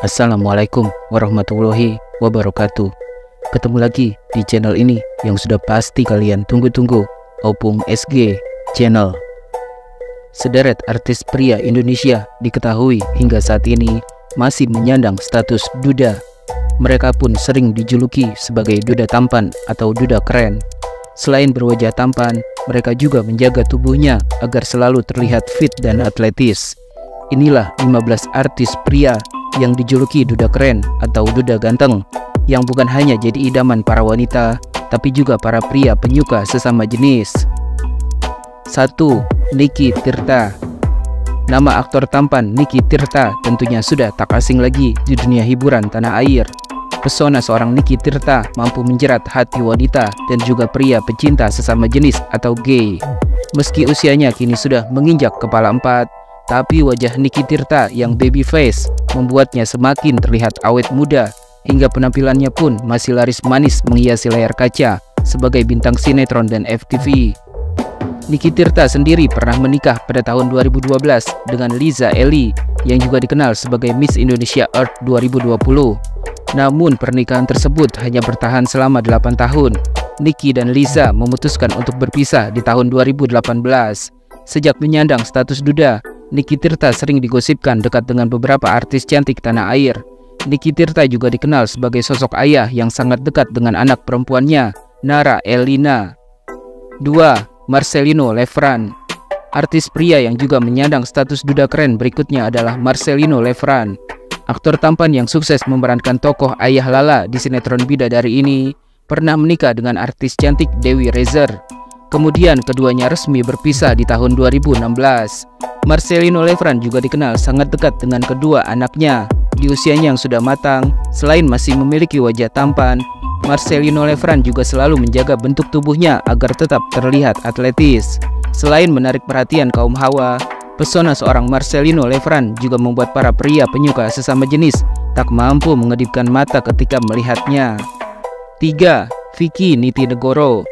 Assalamualaikum warahmatullahi wabarakatuh. Ketemu lagi di channel ini yang sudah pasti kalian tunggu-tunggu, Opung SG Channel. Sederet artis pria Indonesia diketahui hingga saat ini masih menyandang status duda. Mereka pun sering dijuluki sebagai duda tampan atau duda keren. Selain berwajah tampan, mereka juga menjaga tubuhnya agar selalu terlihat fit dan atletis. Inilah 15 artis pria yang dijuluki duda keren atau duda ganteng, yang bukan hanya jadi idaman para wanita, tapi juga para pria penyuka sesama jenis. 1. Niki Tirta. Nama aktor tampan Niki Tirta tentunya sudah tak asing lagi di dunia hiburan tanah air. Pesona seorang Niki Tirta mampu menjerat hati wanita dan juga pria pecinta sesama jenis atau gay. Meski usianya kini sudah menginjak kepala 4, tapi wajah Niki Tirta yang baby face membuatnya semakin terlihat awet muda, hingga penampilannya pun masih laris manis menghiasi layar kaca sebagai bintang sinetron dan FTV. Niki Tirta sendiri pernah menikah pada tahun 2012 dengan Liza Eli yang juga dikenal sebagai Miss Indonesia Earth 2020. Namun pernikahan tersebut hanya bertahan selama 8 tahun. Niki dan Liza memutuskan untuk berpisah di tahun 2018. Sejak menyandang status duda, Niki Tirta sering digosipkan dekat dengan beberapa artis cantik tanah air. Niki Tirta juga dikenal sebagai sosok ayah yang sangat dekat dengan anak perempuannya, Nara Elina. 2. Marcelino Lefran. Artis pria yang juga menyandang status duda keren berikutnya adalah Marcelino Lefran. Aktor tampan yang sukses memerankan tokoh ayah Lala di sinetron Bidadari ini pernah menikah dengan artis cantik Dewi Rezer. Kemudian keduanya resmi berpisah di tahun 2016. Marcelino Lefran juga dikenal sangat dekat dengan kedua anaknya. Di usianya yang sudah matang, selain masih memiliki wajah tampan, Marcelino Lefran juga selalu menjaga bentuk tubuhnya agar tetap terlihat atletis. Selain menarik perhatian kaum hawa, pesona seorang Marcelino Lefran juga membuat para pria penyuka sesama jenis tak mampu mengedipkan mata ketika melihatnya. 3. Vicky Nitinegoro.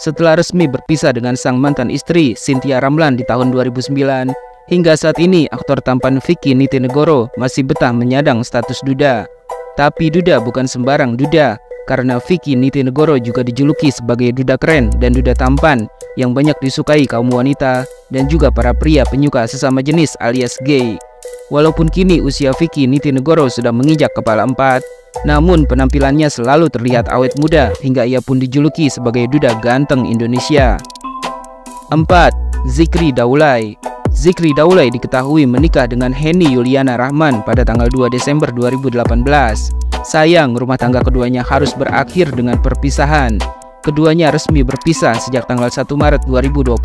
Setelah resmi berpisah dengan sang mantan istri Cynthia Ramlan di tahun 2009, hingga saat ini aktor tampan Vicky Nitinegoro masih betah menyandang status duda. Tapi duda bukan sembarang duda, karena Vicky Nitinegoro juga dijuluki sebagai duda keren dan duda tampan yang banyak disukai kaum wanita dan juga para pria penyuka sesama jenis alias gay. Walaupun kini usia Vicky Nitinegoro sudah menginjak kepala 4, namun penampilannya selalu terlihat awet muda hingga ia pun dijuluki sebagai duda ganteng Indonesia. 4. Zikri Daulay. Zikri Daulay diketahui menikah dengan Henny Yuliana Rahman pada tanggal 2 Desember 2018. Sayang, rumah tangga keduanya harus berakhir dengan perpisahan. Keduanya resmi berpisah sejak tanggal 1 Maret 2021.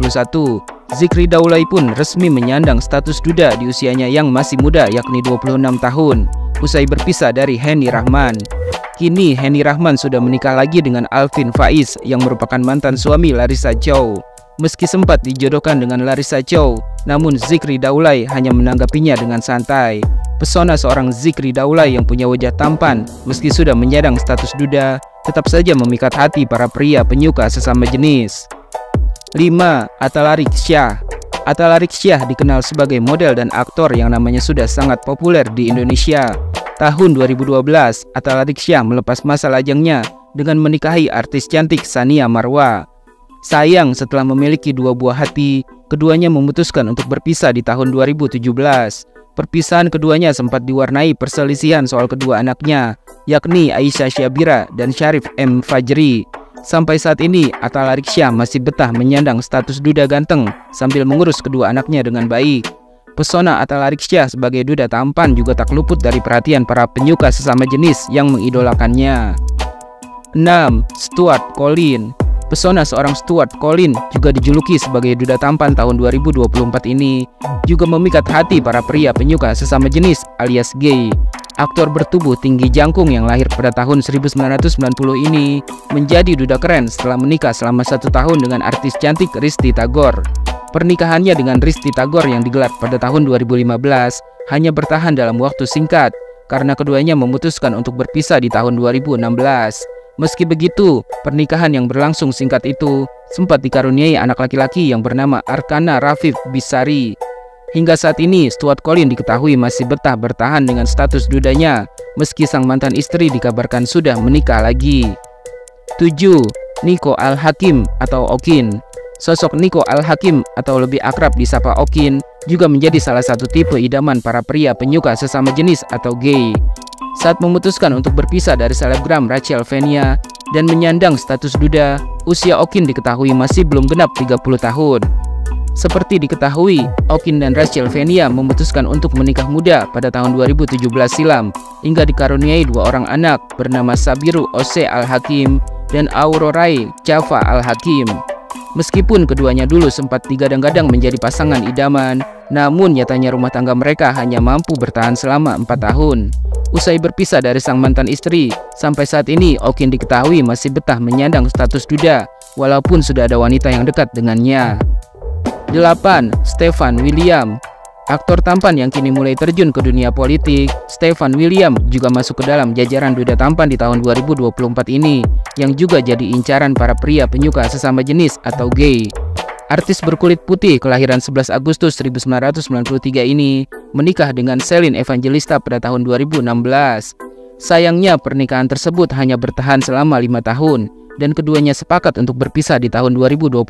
Zikri Daulay pun resmi menyandang status duda di usianya yang masih muda, yakni 26 tahun, usai berpisah dari Henny Rahman. Kini Henny Rahman sudah menikah lagi dengan Alvin Faiz yang merupakan mantan suami Larissa Chow. Meski sempat dijodohkan dengan Larissa Chow, namun Zikri Daulay hanya menanggapinya dengan santai. Pesona seorang Zikri Daulay yang punya wajah tampan, meski sudah menyandang status duda, tetap saja memikat hati para pria penyuka sesama jenis. 5. Atalarik Syah. Atalarik Syah dikenal sebagai model dan aktor yang namanya sudah sangat populer di Indonesia. Tahun 2012, Atalarik Syah melepas masa lajangnya dengan menikahi artis cantik Sania Marwa. Sayang, setelah memiliki dua buah hati, keduanya memutuskan untuk berpisah di tahun 2017. Perpisahan keduanya sempat diwarnai perselisihan soal kedua anaknya, yakni Aisyah Syabira dan Syarif M. Fajri. Sampai saat ini, Atalarik Syah masih betah menyandang status duda ganteng sambil mengurus kedua anaknya dengan baik. Pesona Atalarik Syah sebagai duda tampan juga tak luput dari perhatian para penyuka sesama jenis yang mengidolakannya. 6. Stuart Collin. Pesona seorang Stuart Collin juga dijuluki sebagai duda tampan tahun 2024 ini juga memikat hati para pria penyuka sesama jenis alias gay. Aktor bertubuh tinggi jangkung yang lahir pada tahun 1990 ini menjadi duda keren setelah menikah selama 1 tahun dengan artis cantik Risty Tagor. Pernikahannya dengan Risty Tagor yang digelar pada tahun 2015 hanya bertahan dalam waktu singkat karena keduanya memutuskan untuk berpisah di tahun 2016. Meski begitu, pernikahan yang berlangsung singkat itu sempat dikaruniai anak laki-laki yang bernama Arkana Rafif Bisari. Hingga saat ini, Stuart Collin diketahui masih betah bertahan dengan status dudanya meski sang mantan istri dikabarkan sudah menikah lagi. 7. Nico Al-Hakim atau Okin. Sosok Nico Al-Hakim atau lebih akrab disapa Okin juga menjadi salah satu tipe idaman para pria penyuka sesama jenis atau gay. Saat memutuskan untuk berpisah dari selebgram Rachel Venia dan menyandang status duda, usia Okin diketahui masih belum genap 30 tahun. Seperti diketahui, Okin dan Rachel Venia memutuskan untuk menikah muda pada tahun 2017 silam hingga dikaruniai 2 orang anak bernama Sabiru Ose Al-Hakim dan Aurorai Java Al-Hakim. Meskipun keduanya dulu sempat digadang-gadang menjadi pasangan idaman, namun nyatanya rumah tangga mereka hanya mampu bertahan selama 4 tahun. Usai berpisah dari sang mantan istri, sampai saat ini Okin diketahui masih betah menyandang status duda walaupun sudah ada wanita yang dekat dengannya. 8. Stefan William. Aktor tampan yang kini mulai terjun ke dunia politik, Stefan William juga masuk ke dalam jajaran duda tampan di tahun 2024 ini, yang juga jadi incaran para pria penyuka sesama jenis atau gay. Artis berkulit putih kelahiran 11 Agustus 1993 ini menikah dengan Celine Evangelista pada tahun 2016. Sayangnya pernikahan tersebut hanya bertahan selama 5 tahun. Dan keduanya sepakat untuk berpisah di tahun 2021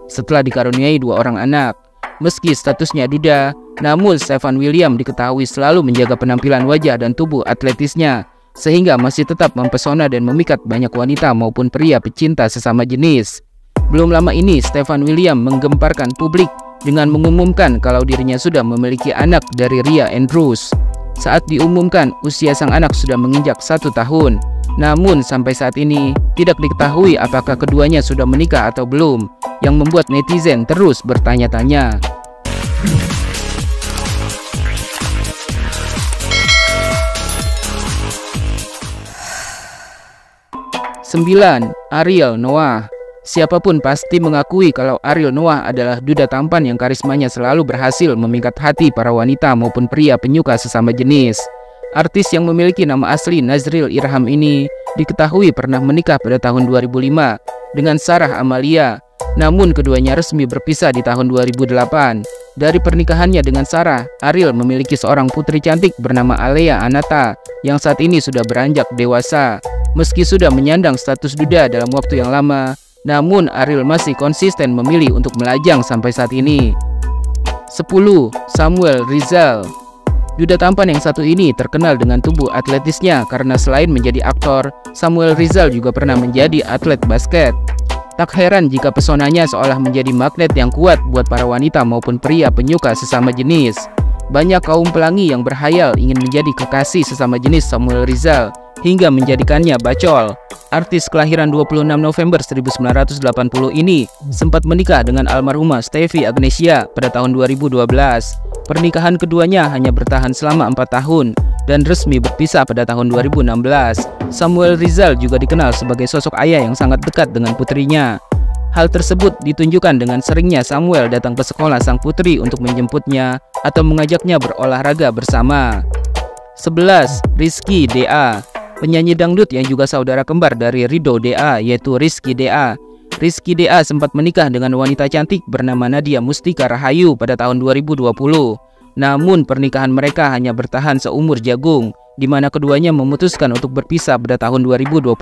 setelah dikaruniai 2 orang anak. Meski statusnya duda, namun Stefan William diketahui selalu menjaga penampilan wajah dan tubuh atletisnya, sehingga masih tetap mempesona dan memikat banyak wanita maupun pria pecinta sesama jenis. Belum lama ini, Stefan William menggemparkan publik dengan mengumumkan kalau dirinya sudah memiliki anak dari Ria Andrews. Saat diumumkan, usia sang anak sudah menginjak 1 tahun. Namun sampai saat ini tidak diketahui apakah keduanya sudah menikah atau belum, yang membuat netizen terus bertanya-tanya. 9. Ariel Noah. Siapapun pasti mengakui kalau Ariel Noah adalah duda tampan yang karismanya selalu berhasil memikat hati para wanita maupun pria penyuka sesama jenis. Artis yang memiliki nama asli Nazril Irham ini diketahui pernah menikah pada tahun 2005 dengan Sarah Amalia. Namun keduanya resmi berpisah di tahun 2008. Dari pernikahannya dengan Sarah, Ariel memiliki seorang putri cantik bernama Alea Anata yang saat ini sudah beranjak dewasa. Meski sudah menyandang status duda dalam waktu yang lama, namun Ariel masih konsisten memilih untuk melajang sampai saat ini. 10. Samuel Rizal. Duda tampan yang satu ini terkenal dengan tubuh atletisnya karena selain menjadi aktor, Samuel Rizal juga pernah menjadi atlet basket. Tak heran jika pesonanya seolah menjadi magnet yang kuat buat para wanita maupun pria penyuka sesama jenis. Banyak kaum pelangi yang berhayal ingin menjadi kekasih sesama jenis Samuel Rizal hingga menjadikannya bacol. Artis kelahiran 26 November 1980 ini sempat menikah dengan almarhumah Stevie Agnesia pada tahun 2012. Pernikahan keduanya hanya bertahan selama 4 tahun dan resmi berpisah pada tahun 2016. Samuel Rizal juga dikenal sebagai sosok ayah yang sangat dekat dengan putrinya. Hal tersebut ditunjukkan dengan seringnya Samuel datang ke sekolah sang putri untuk menjemputnya atau mengajaknya berolahraga bersama. 11. Rizky DA. Penyanyi dangdut yang juga saudara kembar dari Ridho DA yaitu Rizky DA. Rizky DA sempat menikah dengan wanita cantik bernama Nadia Mustika Rahayu pada tahun 2020. Namun pernikahan mereka hanya bertahan seumur jagung, di mana keduanya memutuskan untuk berpisah pada tahun 2021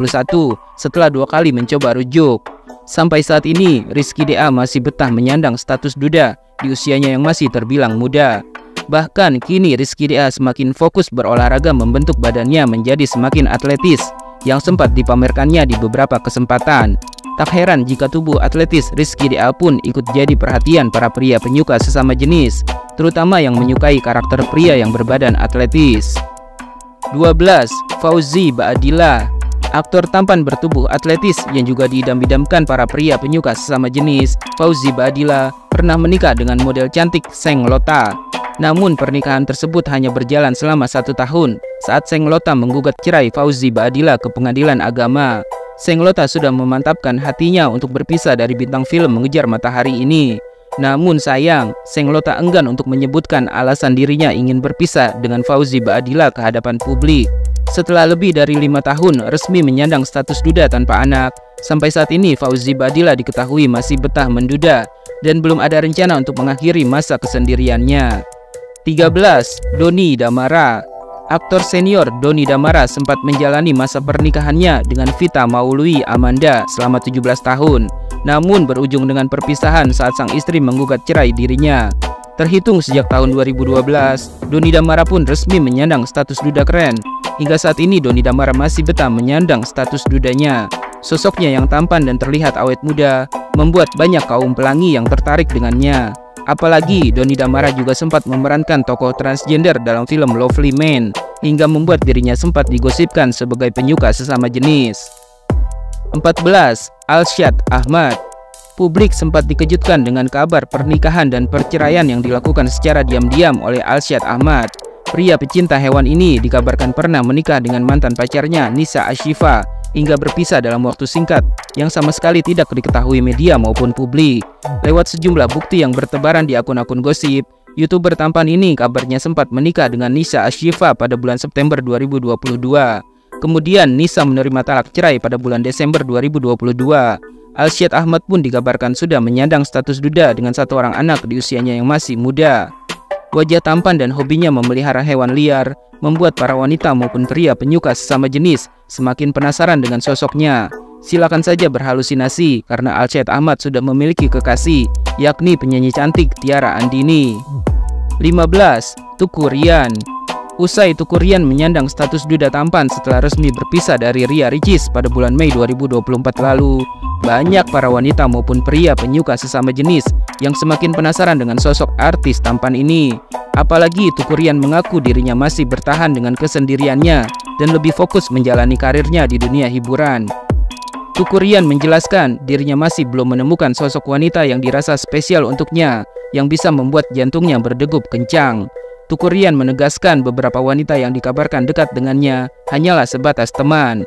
setelah 2 kali mencoba rujuk. Sampai saat ini, Rizky DA masih betah menyandang status duda di usianya yang masih terbilang muda. Bahkan kini Rizky DA semakin fokus berolahraga membentuk badannya menjadi semakin atletis yang sempat dipamerkannya di beberapa kesempatan. Tak heran jika tubuh atletis Rizky DA pun ikut jadi perhatian para pria penyuka sesama jenis, terutama yang menyukai karakter pria yang berbadan atletis. 12. Fauzi Baadila. Aktor tampan bertubuh atletis yang juga diidam-idamkan para pria penyuka sesama jenis, Fauzi Baadila pernah menikah dengan model cantik Seng Lota. Namun pernikahan tersebut hanya berjalan selama 1 tahun saat Seng Lota menggugat cerai Fauzi Baadila ke pengadilan agama. Seng Lota sudah memantapkan hatinya untuk berpisah dari bintang film Mengejar Matahari ini. Namun sayang, Seng Lota enggan untuk menyebutkan alasan dirinya ingin berpisah dengan Fauzi Baadila ke hadapan publik. Setelah lebih dari 5 tahun resmi menyandang status duda tanpa anak, sampai saat ini Fauzi Baadila diketahui masih betah menduda dan belum ada rencana untuk mengakhiri masa kesendiriannya. 13. Doni Damara. Aktor senior Dony Damara sempat menjalani masa pernikahannya dengan Vita Maului Amanda selama 17 tahun, namun berujung dengan perpisahan saat sang istri menggugat cerai dirinya. Terhitung sejak tahun 2012, Dony Damara pun resmi menyandang status duda keren. Hingga saat ini Dony Damara masih betah menyandang status dudanya. Sosoknya yang tampan dan terlihat awet muda membuat banyak kaum pelangi yang tertarik dengannya. Apalagi Dony Damara juga sempat memerankan tokoh transgender dalam film Lovely Man, hingga membuat dirinya sempat digosipkan sebagai penyuka sesama jenis. 14. Alsyad Ahmad. Publik sempat dikejutkan dengan kabar pernikahan dan perceraian yang dilakukan secara diam-diam oleh Alsyad Ahmad. Pria pecinta hewan ini dikabarkan pernah menikah dengan mantan pacarnya Nisa Ashifa hingga berpisah dalam waktu singkat yang sama sekali tidak diketahui media maupun publik. Lewat sejumlah bukti yang bertebaran di akun-akun gosip, YouTuber tampan ini kabarnya sempat menikah dengan Nisa Ashifa pada bulan September 2022. Kemudian Nisa menerima talak cerai pada bulan Desember 2022. Alsyad Ahmad pun dikabarkan sudah menyandang status duda dengan satu orang anak di usianya yang masih muda. Wajah tampan dan hobinya memelihara hewan liar membuat para wanita maupun pria penyuka sesama jenis semakin penasaran dengan sosoknya. Silakan saja berhalusinasi karena Alsyad Ahmad sudah memiliki kekasih, yakni penyanyi cantik Tiara Andini. 15. Tuku Ryan. Usai Tuku Ryan menyandang status duda tampan setelah resmi berpisah dari Ria Ricis pada bulan Mei 2024 lalu, banyak para wanita maupun pria penyuka sesama jenis yang semakin penasaran dengan sosok artis tampan ini. Apalagi Tuku Ryan mengaku dirinya masih bertahan dengan kesendiriannya dan lebih fokus menjalani karirnya di dunia hiburan. Tuku Ryan menjelaskan dirinya masih belum menemukan sosok wanita yang dirasa spesial untuknya, yang bisa membuat jantungnya berdegup kencang. Tuku Ryan menegaskan beberapa wanita yang dikabarkan dekat dengannya hanyalah sebatas teman.